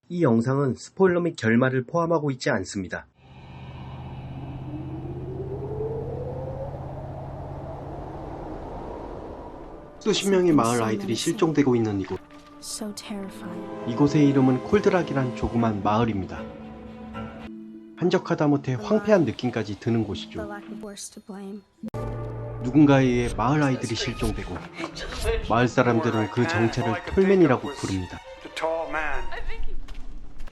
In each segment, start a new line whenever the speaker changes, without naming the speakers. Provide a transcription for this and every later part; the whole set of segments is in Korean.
이 영상은 스포일러 및 결말을 포함하고 있지 않습니다. 수십 명의 마을 아이들이 실종되고 있는 이곳. 이곳의 이름은 콜드락이란 조그만 마을입니다. 한적하다 못해 황폐한 느낌까지 드는 곳이죠. 누군가에 의해 마을 아이들이 실종되고 마을 사람들은 그 정체를 톨맨이라고 부릅니다.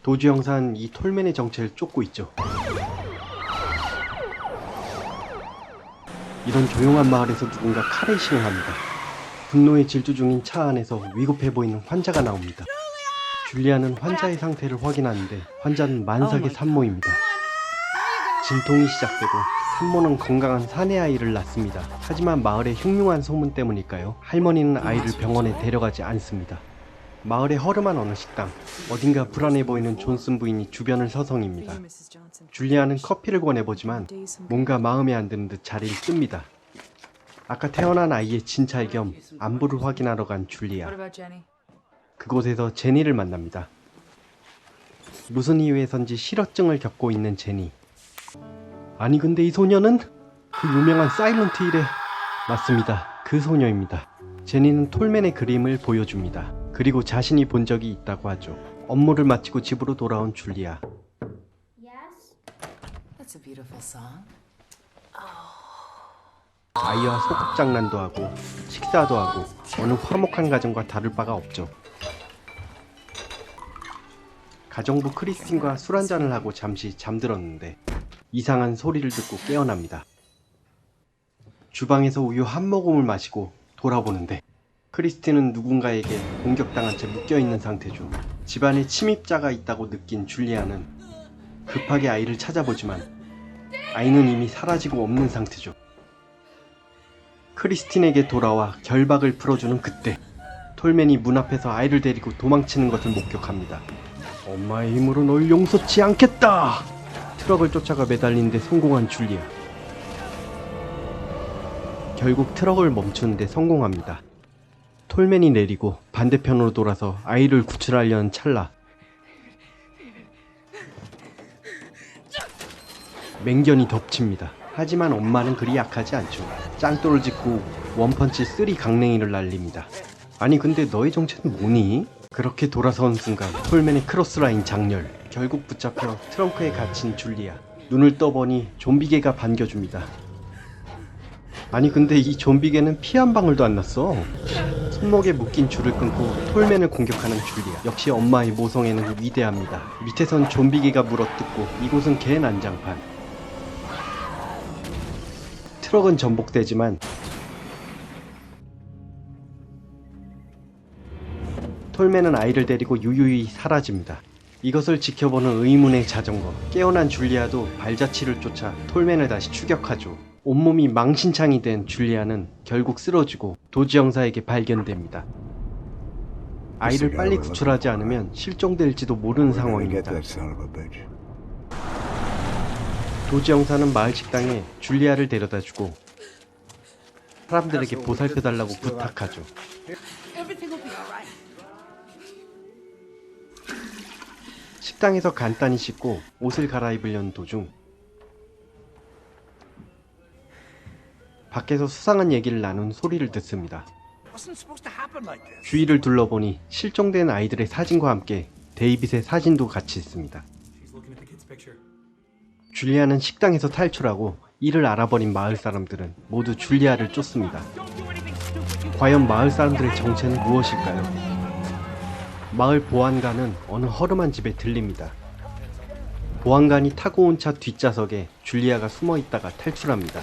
도주 형사는 이 톨맨의 정체를 쫓고 있죠. 이런 조용한 마을에서 누군가 카레이싱을 합니다. 분노에 질주 중인 차 안에서 위급해 보이는 환자가 나옵니다. 줄리아는 환자의 상태를 확인하는데 환자는 만삭의 산모입니다. 진통이 시작되고 산모는 건강한 사내 아이를 낳습니다. 하지만 마을의 흉흉한 소문 때문일까요? 할머니는 아이를 병원에 데려가지 않습니다. 마을의 허름한 어느 식당, 어딘가 불안해 보이는 존슨 부인이 주변을 서성입니다. 줄리아는 커피를 권해보지만 뭔가 마음에 안 드는 듯 자리를 씁니다. 아까 태어난 아이의 진찰 겸 안부를 확인하러 간 줄리아. 그곳에서 제니를 만납니다. 무슨 이유에선지 실어증을 겪고 있는 제니. 아니 근데 이 소녀는 그 유명한 사일런트 힐의... 맞습니다. 그 소녀입니다. 제니는 톨맨의 그림을 보여줍니다. 그리고 자신이 본 적이 있다고 하죠. 업무를 마치고 집으로 돌아온 줄리아. 아이와 소꿉장난도 하고 식사도 하고 어느 화목한 가정과 다를 바가 없죠. 가정부 크리스틴과 술 한잔을 하고 잠시 잠들었는데 이상한 소리를 듣고 깨어납니다. 주방에서 우유 한 모금을 마시고 돌아보는데 크리스틴은 누군가에게 공격당한 채 묶여있는 상태죠. 집안에 침입자가 있다고 느낀 줄리아는 급하게 아이를 찾아보지만 아이는 이미 사라지고 없는 상태죠. 크리스틴에게 돌아와 결박을 풀어주는 그때 톨맨이 문 앞에서 아이를 데리고 도망치는 것을 목격합니다. 엄마의 힘으로 널 용서치 않겠다! 트럭을 쫓아가 매달리는 데 성공한 줄리아. 결국 트럭을 멈추는 데 성공합니다. 톨맨이 내리고 반대편으로 돌아서 아이를 구출하려는 찰나 맹견이 덮칩니다. 하지만 엄마는 그리 약하지 않죠. 짱돌을 짚고 원펀치 3 강냉이를 날립니다. 아니 근데 너의 정체는 뭐니? 그렇게 돌아선 순간 톨맨의 크로스라인 장렬. 결국 붙잡혀 트렁크에 갇힌 줄리아. 눈을 떠보니 좀비개가 반겨줍니다. 아니 근데 이 좀비개는 피 한 방울도 안 났어. 손목에 묶인 줄을 끊고 톨맨을 공격하는 줄리아. 역시 엄마의 모성애는 위대합니다. 밑에선 좀비개가 물어뜯고 이곳은 개 난장판. 트럭은 전복되지만 톨맨은 아이를 데리고 유유히 사라집니다. 이것을 지켜보는 의문의 자전거. 깨어난 줄리아도 발자취를 쫓아 톨맨을 다시 추격하죠. 온몸이 망신창이 된 줄리아는 결국 쓰러지고 도지 형사에게 발견됩니다. 아이를 빨리 구출하지 않으면 실종될지도 모르는 상황입니다. 도지 형사는 마을 식당에 줄리아를 데려다주고 사람들에게 보살펴달라고 부탁하죠. 식당에서 간단히 씻고 옷을 갈아입으려는 도중 밖에서 수상한 얘기를 나눈 소리를 듣습니다. 주위를 둘러보니 실종된 아이들의 사진과 함께 데이빗의 사진도 같이 있습니다. 줄리아는 식당에서 탈출하고 이를 알아버린 마을 사람들은 모두 줄리아를 쫓습니다. 과연 마을 사람들의 정체는 무엇일까요? 마을 보안관은 어느 허름한 집에 들립니다. 보안관이 타고 온 차 뒷좌석에 줄리아가 숨어 있다가 탈출합니다.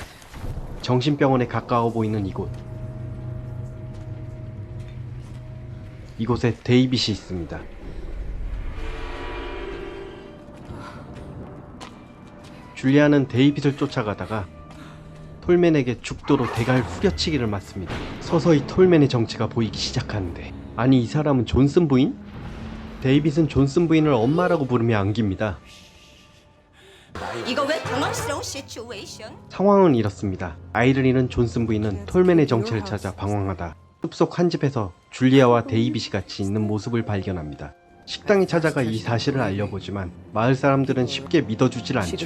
정신병원에 가까워 보이는 이곳. 이곳에 데이빗이 있습니다. 줄리아는 데이빗을 쫓아가다가 톨맨에게 죽도록 대갈 후려치기를 맞습니다. 서서히 톨맨의 정체가 보이기 시작하는데 아니 이 사람은 존슨 부인? 데이빗은 존슨 부인을 엄마라고 부르며 안깁니다.
이거 왜 당황스러운 시츄에이션?
상황은 이렇습니다. 아이를 잃은 존슨 부인은 톨맨의 정체를 찾아 방황하다 숲속 한 집에서 줄리아와 데이빗이 같이 있는 모습을 발견합니다. 식당에 찾아가 이 사실을 알려보지만 마을 사람들은 쉽게 믿어주질 않죠.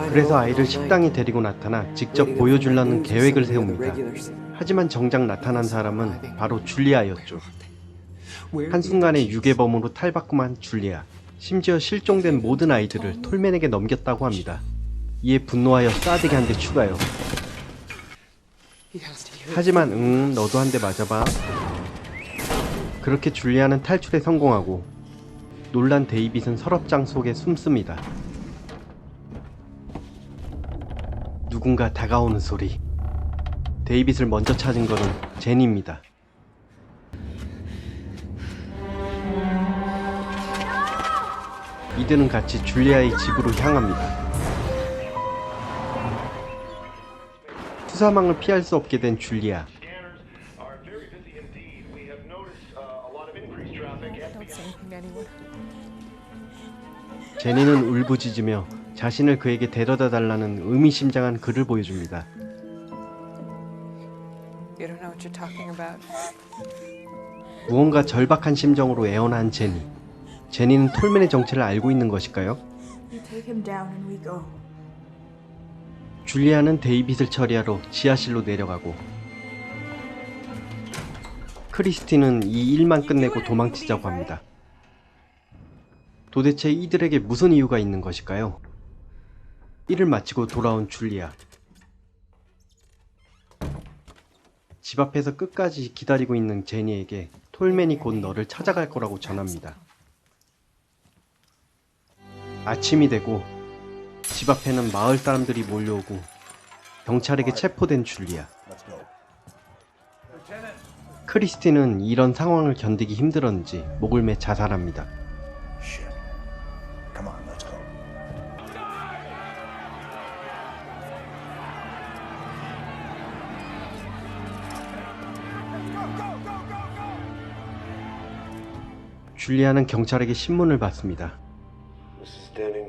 그래서 아이를 식당에 데리고 나타나 직접 보여주려는 계획을 세웁니다. 하지만 정작 나타난 사람은 바로 줄리아였죠. 한순간에 유괴범으로 탈바꿈한 줄리아. 심지어 실종된 모든 아이들을 톨맨에게 넘겼다고 합니다. 이에 분노하여 사딕이 한 대 추가요. 하지만 너도 한 대 맞아봐. 그렇게 줄리아는 탈출에 성공하고 놀란 데이빗은 서랍장 속에 숨습니다. 누군가 다가오는 소리. 데이빗을 먼저 찾은 것은 제니입니다. 이들은 같이 줄리아의 집으로 향합니다. 투사망을 피할 수 없게 된 줄리아. 제니는 울부짖으며 자신을 그에게 데려다 달라는 의미심장한 글을 보여줍니다. 무언가 절박한 심정으로 애원한 제니. 제니는 톨맨의 정체를 알고 있는 것일까요? 줄리아는 데이빗을 처리하러 지하실로 내려가고 크리스티는 이 일만 끝내고 도망치자고 합니다. 도대체 이들에게 무슨 이유가 있는 것일까요? 일을 마치고 돌아온 줄리아. 집 앞에서 끝까지 기다리고 있는 제니에게 톨맨이 곧 너를 찾아갈 거라고 전합니다. 아침이 되고 집 앞에는 마을 사람들이 몰려오고 경찰에게 체포된 줄리아. 크리스티는 이런 상황을 견디기 힘들었는지 목을 매 자살합니다. 줄리아는 경찰에게 신문을 받습니다.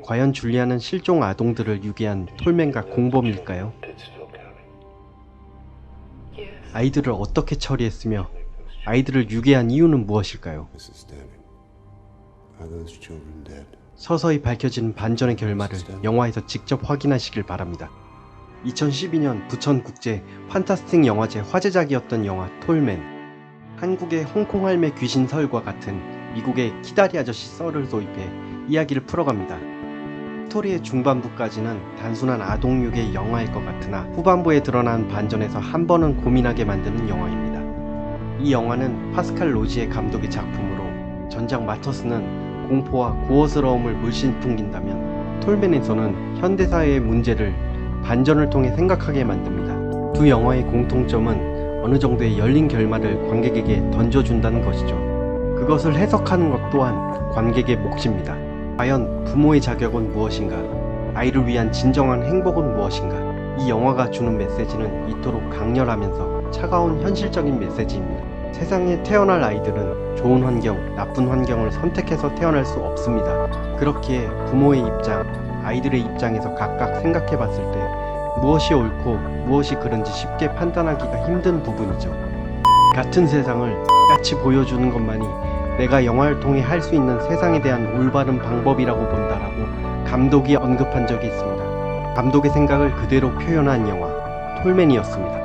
과연 줄리아는 실종 아동들을 유괴한 톨맨과 공범일까요? 아이들을 어떻게 처리했으며 아이들을 유괴한 이유는 무엇일까요? 서서히 밝혀지는 반전의 결말을 영화에서 직접 확인하시길 바랍니다. 2012년 부천국제 판타스틱 영화제 화제작이었던 영화 톨맨. 한국의 홍콩 할매 귀신 설과 같은 미국의 키다리 아저씨 썰을 도입해 이야기를 풀어갑니다. 스토리의 중반부까지는 단순한 아동유괴 영화일 것 같으나 후반부에 드러난 반전에서 한 번은 고민하게 만드는 영화입니다. 이 영화는 파스칼 로지의 감독의 작품으로 전작 마터스는 공포와 고어스러움을 물씬 풍긴다면 톨맨에서는 현대사회의 문제를 반전을 통해 생각하게 만듭니다. 두 영화의 공통점은 어느 정도의 열린 결말을 관객에게 던져준다는 것이죠. 그것을 해석하는 것 또한 관객의 몫입니다. 과연 부모의 자격은 무엇인가? 아이를 위한 진정한 행복은 무엇인가? 이 영화가 주는 메시지는 이토록 강렬하면서 차가운 현실적인 메시지입니다. 세상에 태어날 아이들은 좋은 환경, 나쁜 환경을 선택해서 태어날 수 없습니다. 그렇기에 부모의 입장, 아이들의 입장에서 각각 생각해 봤을 때 무엇이 옳고 무엇이 그른지 쉽게 판단하기가 힘든 부분이죠. 같은 세상을 같이 보여주는 것만이 내가 영화를 통해 할 수 있는 세상에 대한 올바른 방법이라고 본다라고 감독이 언급한 적이 있습니다. 감독의 생각을 그대로 표현한 영화 톨맨이었습니다.